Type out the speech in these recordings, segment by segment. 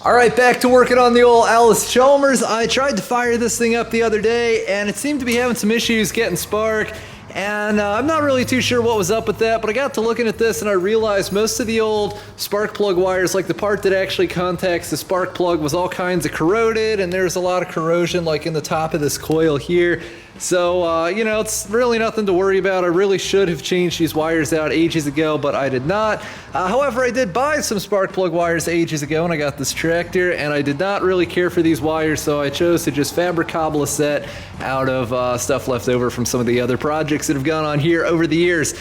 All right, back to working on the old Allis-Chalmers. I tried to fire this thing up the other day, and it seemed to be having some issues getting spark. And I'm not really too sure what was up with that, but I got to looking at this and I realized most of the old spark plug wires, like the part that actually contacts the spark plug, was all kinds of corroded, and there's a lot of corrosion like in the top of this coil here. So, you know, it's really nothing to worry about. I really should have changed these wires out ages ago, but I did not. However, I did buy some spark plug wires ages ago when I got this tractor, and I did not really care for these wires, so I chose to just fabricable a set out of stuff left over from some of the other projects that have gone on here over the years.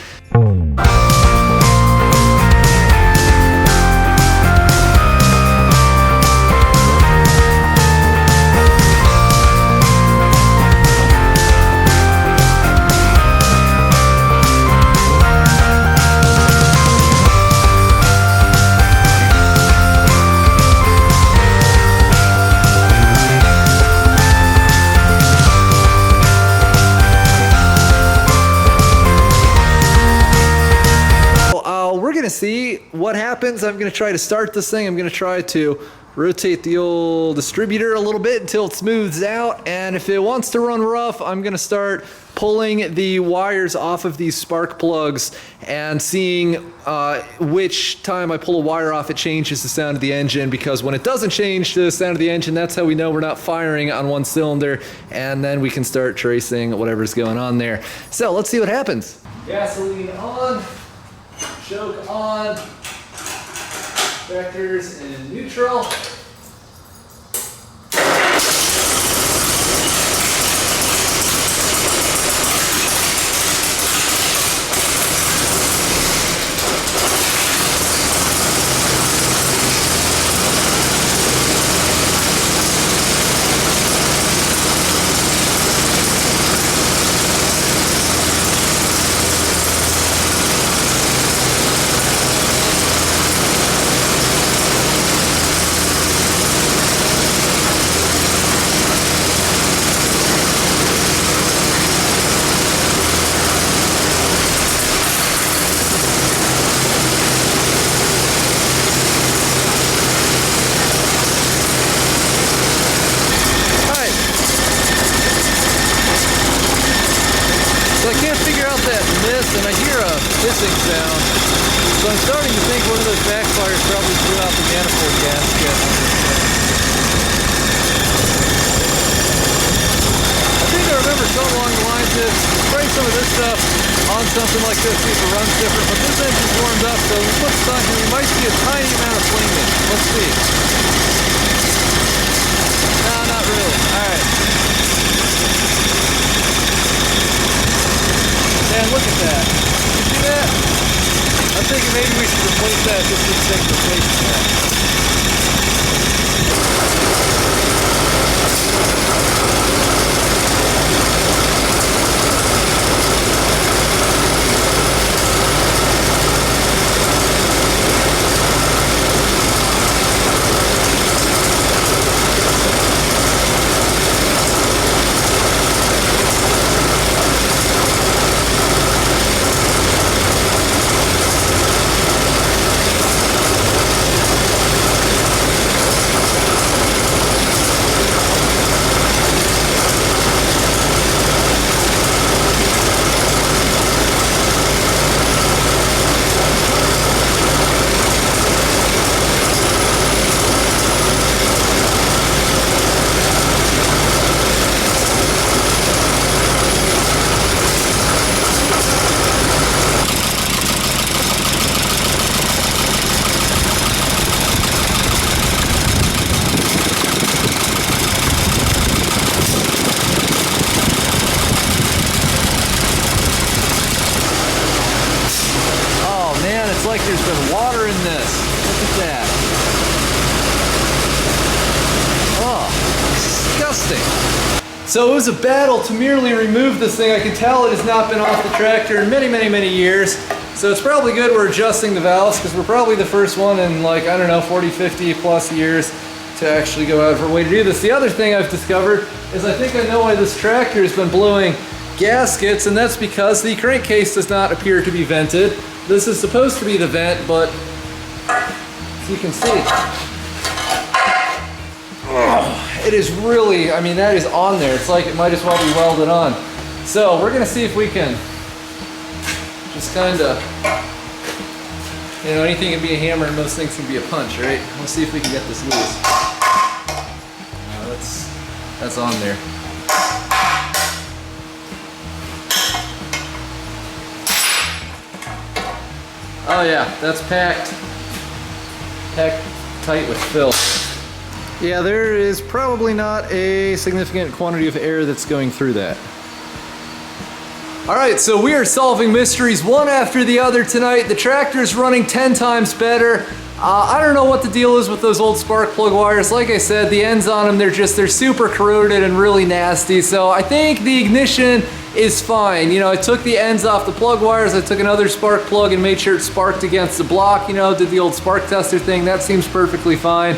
To see what happens. I'm going to try to start this thing. I'm going to try to rotate the old distributor a little bit until it smooths out, and if it wants to run rough, I'm going to start pulling the wires off of these spark plugs and seeing which time I pull a wire off it changes the sound of the engine, because when it doesn't change the sound of the engine, that's how we know we're not firing on one cylinder, and then we can start tracing whatever's going on there. So let's see what happens. Gasoline on. Choke on, vectors in neutral. And I hear a hissing sound, so I'm starting to think one of those backfires probably blew out the manifold gasket. I think I remember something along the lines of spray some of this stuff on something like this, see if it runs different, but this engine's warmed up, so we put this on here, we might see a tiny amount of flaming. Let's see. No, not really. Alright. Man, look at that. You see that? I'm thinking maybe we should replace that just for the sake of replacing that. It's like there's been water in this. Look at that. Oh, disgusting. So it was a battle to merely remove this thing. I can tell it has not been off the tractor in many, many, many years. So it's probably good we're adjusting the valves, because we're probably the first one in, like, I don't know, 40, 50 plus years to actually go out of our way to do this. The other thing I've discovered is I think I know why this tractor has been blowing gaskets, and that's because the crankcase does not appear to be vented. This is supposed to be the vent, but as you can see, it is really, I mean, that is on there. It's like it might as well be welded on. So we're gonna see if we can just kind of, you know, anything can be a hammer and most things can be a punch, right? Let's see if we can get this loose. That's on there. Oh yeah, that's packed tight with fill. Yeah, there is probably not a significant quantity of air that's going through that. All right, so we are solving mysteries one after the other tonight. The tractor's running 10 times better. I don't know what the deal is with those old spark plug wires. Like I said, the ends on them, they're super corroded and really nasty. So I think the ignition is fine. You know, I took the ends off the plug wires. I took another spark plug and made sure it sparked against the block. You know, did the old spark tester thing. That seems perfectly fine.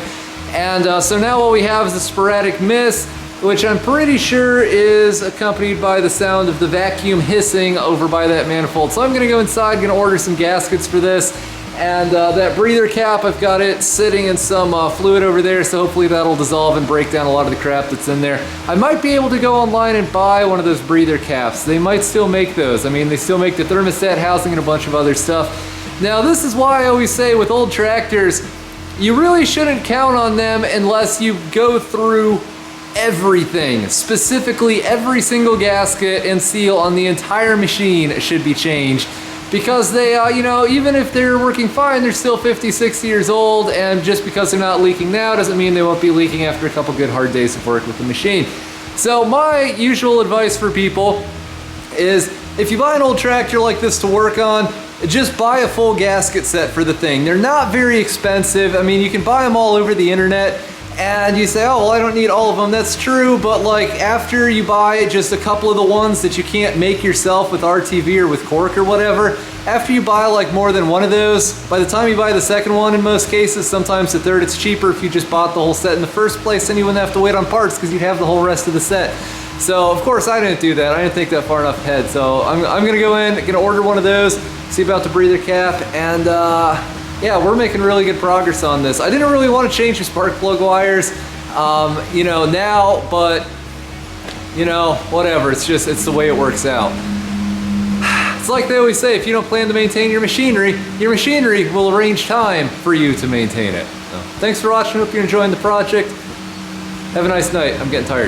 And so now what we have is a sporadic miss, which I'm pretty sure is accompanied by the sound of the vacuum hissing over by that manifold. So I'm gonna go inside, gonna order some gaskets for this. And that breather cap, I've got it sitting in some fluid over there, so hopefully that'll dissolve and break down a lot of the crap that's in there. I might be able to go online and buy one of those breather caps. They might still make those. I mean, they still make the thermostat housing and a bunch of other stuff. Now, this is why I always say with old tractors, you really shouldn't count on them unless you go through everything. Specifically, every single gasket and seal on the entire machine should be changed. Because they, you know, even if they're working fine, they're still 50, 60 years old, and just because they're not leaking now doesn't mean they won't be leaking after a couple good hard days of work with the machine. So my usual advice for people is, if you buy an old tractor like this to work on, just buy a full gasket set for the thing. They're not very expensive. I mean, you can buy them all over the internet. And you say, oh, well, I don't need all of them. That's true, but like after you buy just a couple of the ones that you can't make yourself with RTV or with cork or whatever, after you buy like more than one of those, by the time you buy the second one in most cases, sometimes the third, it's cheaper if you just bought the whole set in the first place, and you wouldn't have to wait on parts because you'd have the whole rest of the set. So of course I didn't do that. I didn't think that far enough ahead. So I'm gonna go in, gonna order one of those, see about the breather cap, and yeah, we're making really good progress on this. I didn't really want to change the spark plug wires, you know, now, but, you know, whatever. It's the way it works out. It's like they always say, if you don't plan to maintain your machinery will arrange time for you to maintain it. So, thanks for watching. Hope you're enjoying the project. Have a nice night. I'm getting tired.